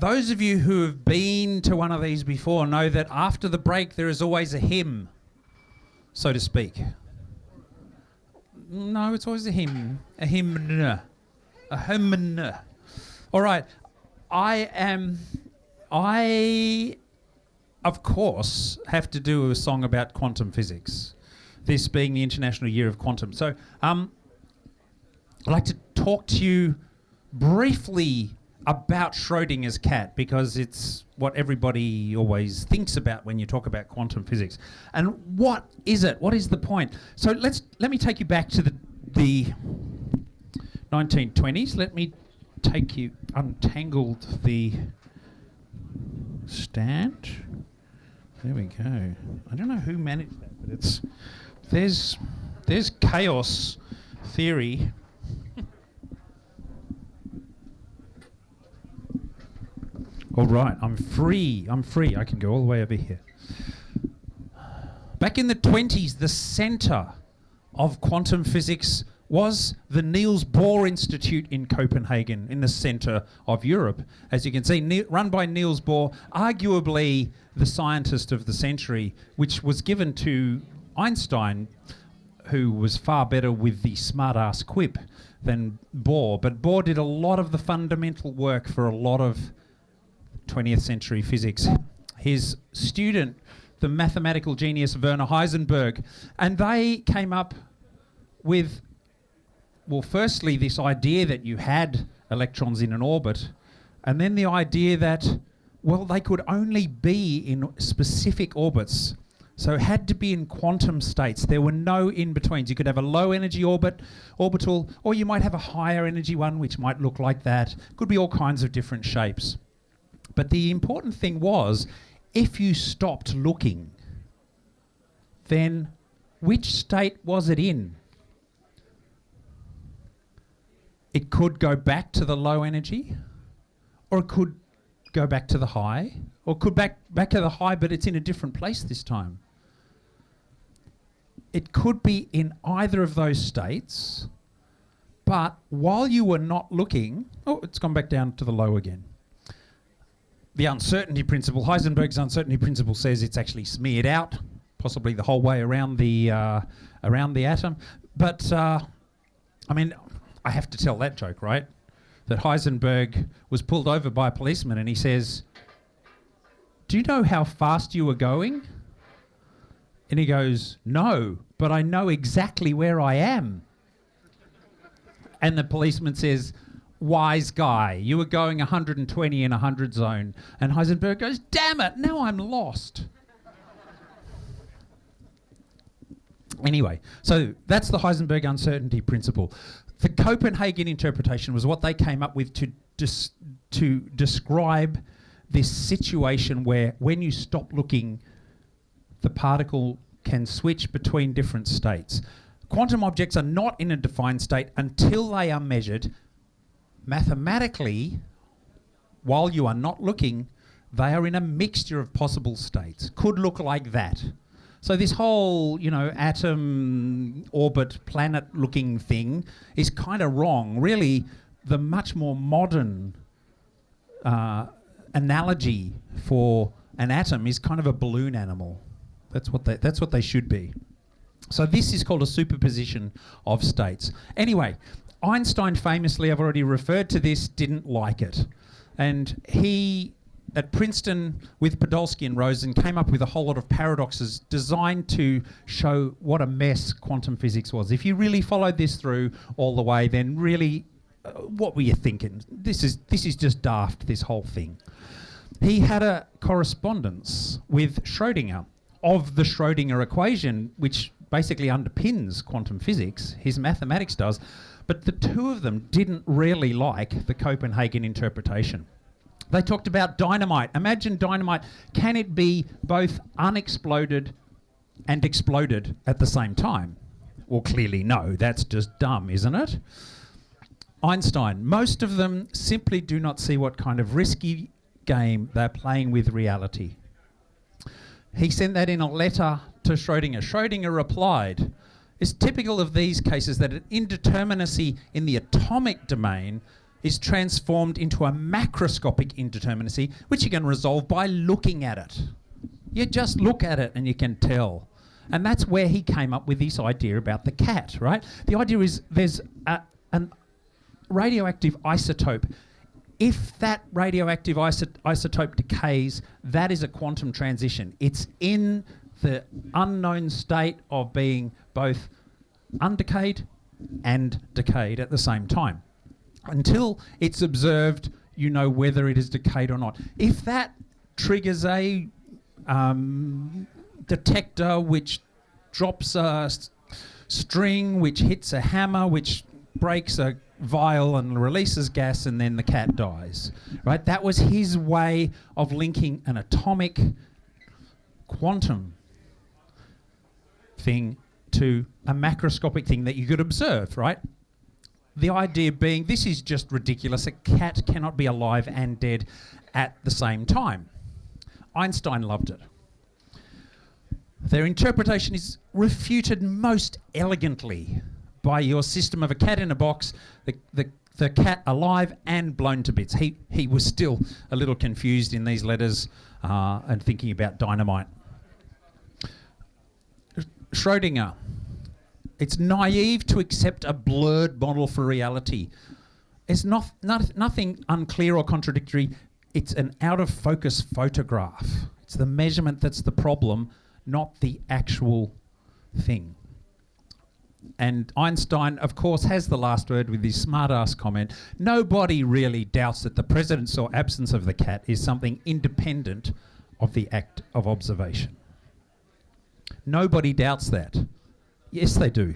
Those of you who have been to one of these before know that after the break there is always a hymn, so to speak. No, it's always a hymn. A hymn. A hymn. All right. I, of course, have to do a song about quantum physics, this being the International Year of Quantum. So I'd like to talk to you briefly about Schrodinger's cat, because it's what everybody always thinks about when you talk about quantum physics. And what is it? What is the point? So let me take you back to the 1920s. Let me take you, untangled the stand. There we go. I don't know who managed that, but there's chaos theory. All right, I'm free. I can go all the way over here. Back in the 20s, the centre of quantum physics was the Niels Bohr Institute in Copenhagen, in the centre of Europe. As you can see, run by Niels Bohr, arguably the scientist of the century, which was given to Einstein, who was far better with the smart-ass quip than Bohr. But Bohr did a lot of the fundamental work for a lot of 20th century physics. His student, the mathematical genius Werner Heisenberg, and they came up with, well, firstly, this idea that you had electrons in an orbit, and then the idea that, well, they could only be in specific orbits. So it had to be in quantum states. There were no in-betweens. You could have a low energy orbital, or you might have a higher energy one, which might look like that. Could be all kinds of different shapes. But the important thing was, if you stopped looking, then which state was it in? It could go back to the low energy, or it could go back to the high, or it could back to the high, but it's in a different place this time. It could be in either of those states, but while you were not looking, oh, it's gone back down to the low again. The uncertainty principle, Heisenberg's uncertainty principle, says it's actually smeared out, possibly the whole way around the atom. But I mean, I have to tell that joke, right? That Heisenberg was pulled over by a policeman, and he says, "Do you know how fast you were going?" And he goes, "No, but I know exactly where I am." And the policeman says, "Wise guy, you were going 120 in a 100 zone." And Heisenberg goes, "Damn it, now I'm lost." Anyway, so that's the Heisenberg uncertainty principle. The Copenhagen interpretation was what they came up with to describe this situation where when you stop looking, the particle can switch between different states. Quantum objects are not in a defined state until they are measured mathematically. While you are not looking, they are in a mixture of possible states. Could look like that. So this whole, atom, orbit, planet-looking thing is kind of wrong. Really, the much more modern analogy for an atom is kind of a balloon animal. That's what they should be. So this is called a superposition of states. Anyway, Einstein famously, I've already referred to this, didn't like it. And he, at Princeton with Podolsky and Rosen, came up with a whole lot of paradoxes designed to show what a mess quantum physics was. If you really followed this through all the way, then really, what were you thinking? This is just daft, this whole thing. He had a correspondence with Schrödinger of the Schrödinger equation, which basically underpins quantum physics. His mathematics does. But the two of them didn't really like the Copenhagen interpretation. They talked about dynamite. Imagine dynamite. Can it be both unexploded and exploded at the same time? Well, clearly no. That's just dumb, isn't it? Einstein. Most of them simply do not see what kind of risky game they're playing with reality. He sent that in a letter to Schrödinger. Schrödinger replied, "It's typical of these cases that an indeterminacy in the atomic domain is transformed into a macroscopic indeterminacy, which you can resolve by looking at it. You just look at it and you can tell. And that's where he came up with this idea about the cat, right? The idea is there's an radioactive isotope. If that radioactive isotope decays, that is a quantum transition. It's in the unknown state of being both undecayed and decayed at the same time. Until it's observed, you know whether it is decayed or not. If that triggers a detector which drops a string, which hits a hammer, which breaks a vial and releases gas, and then the cat dies, right? That was his way of linking an atomic quantum thing to a macroscopic thing that you could observe, right? The idea being, this is just ridiculous. A cat cannot be alive and dead at the same time. Einstein loved it. Their interpretation is refuted most elegantly by your system of a cat in a box, the cat alive and blown to bits. He was still a little confused in these letters and thinking about dynamite. Schrödinger. It's naive to accept a blurred model for reality. It's nothing unclear or contradictory. It's an out-of-focus photograph. It's the measurement that's the problem, not the actual thing. And Einstein, of course, has the last word with his smart-ass comment. Nobody really doubts that the presence or absence of the cat is something independent of the act of observation. Nobody doubts that. Yes, they do.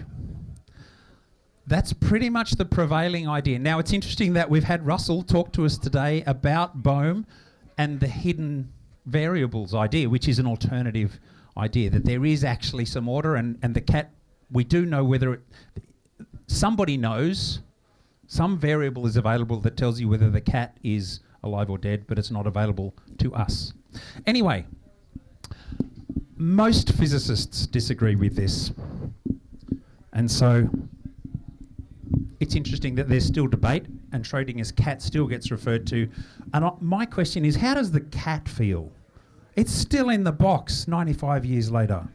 That's pretty much the prevailing idea. Now, it's interesting that we've had Russell talk to us today about Bohm and the hidden variables idea, which is an alternative idea, that there is actually some order, and the cat, we do know whether somebody knows, some variable is available that tells you whether the cat is alive or dead, but it's not available to us. Anyway, most physicists disagree with this. And so it's interesting that there's still debate, and Schrödinger's cat still gets referred to. And my question is, how does the cat feel? It's still in the box 95 years later.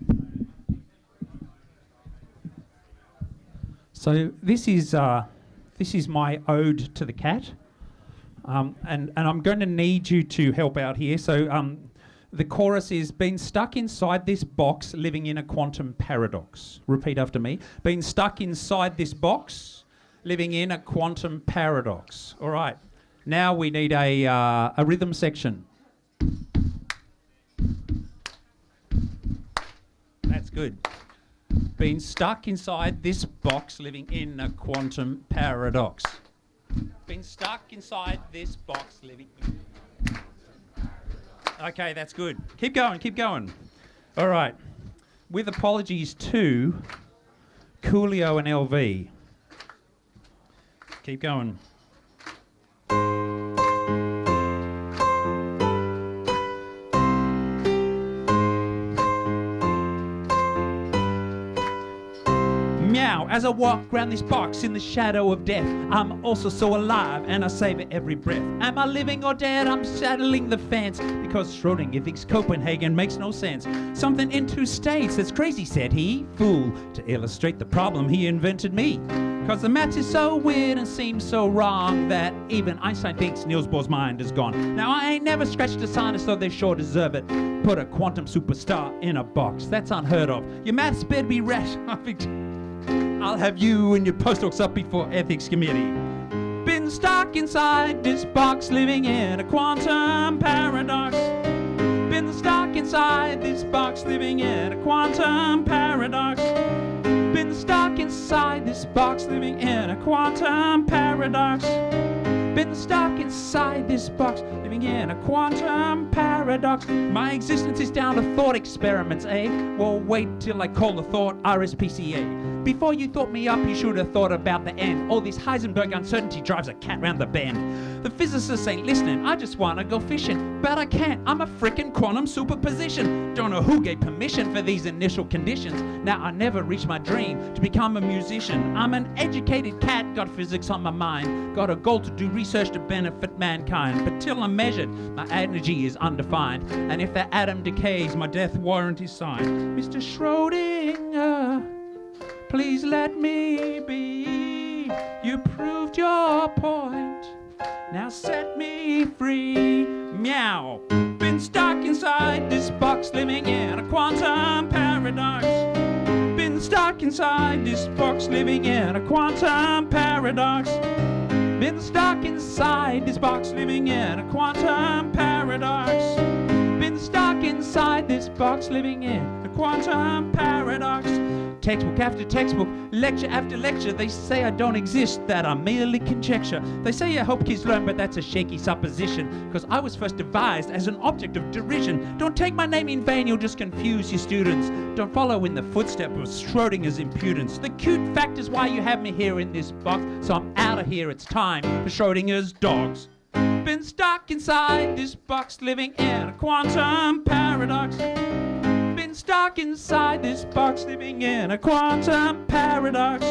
So this is my ode to the cat, and I'm going to need you to help out here. So the chorus is, been stuck inside this box, living in a quantum paradox. Repeat after me. Been stuck inside this box, living in a quantum paradox. All right. Now we need a rhythm section. That's good. Been stuck inside this box, living in a quantum paradox. Been stuck inside this box, living in... Okay, that's good. Keep going, keep going. All right. With apologies to Coolio and LV. Keep going. Meow, as I walk round this box in the shadow of death, I'm also so alive and I savor every breath. Am I living or dead? I'm saddling the fence, because Schrödinger thinks Copenhagen makes no sense. Something in two states, that's crazy, said he. Fool, to illustrate the problem he invented me. Cause the maths is so weird and seems so wrong that even Einstein thinks Niels Bohr's mind is gone. Now I ain't never scratched a sinus, so they sure deserve it. Put a quantum superstar in a box, that's unheard of. Your maths better be rash. I'll have you and your postdocs up before ethics committee. Been stuck inside this box, living in a quantum paradox. Been stuck inside this box, living in a quantum paradox. Been stuck inside this box, living in a quantum paradox. Been stuck inside this box, living in a quantum paradox. My existence is down to thought experiments, eh? Well, wait till I call the thought RSPCA. Before you thought me up, you should have thought about the end. All this Heisenberg uncertainty drives a cat round the bend. The physicists ain't listening, I just wanna go fishing, but I can't, I'm a frickin' quantum superposition. Don't know who gave permission for these initial conditions. Now I never reached my dream to become a musician. I'm an educated cat, got physics on my mind, got a goal to do research to benefit mankind. But till I'm measured, my energy is undefined, and if that atom decays, my death warrant is signed. Mr. Schrodinger, please let me be. You proved your point, now set me free. Meow. Been stuck inside this box, living in a quantum paradox. Been stuck inside this box, living in a quantum paradox. Been stuck inside this box, living in a quantum paradox. Been stuck inside this box, living in a quantum paradox. Textbook after textbook, lecture after lecture, they say I don't exist, that I'm merely conjecture. They say I hope kids learn, but that's a shaky supposition, because I was first devised as an object of derision. Don't take my name in vain, you'll just confuse your students. Don't follow in the footsteps of Schrodinger's impudence. The cute fact is why you have me here in this box, so I'm out of here, it's time for Schrodinger's dogs. Been stuck inside this box, living in a quantum paradox. Been stuck inside this box, living in a quantum paradox.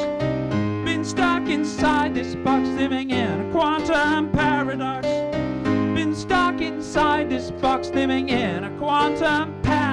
Been stuck inside this box, living in a quantum paradox. Been stuck inside this box, living in a quantum paradox.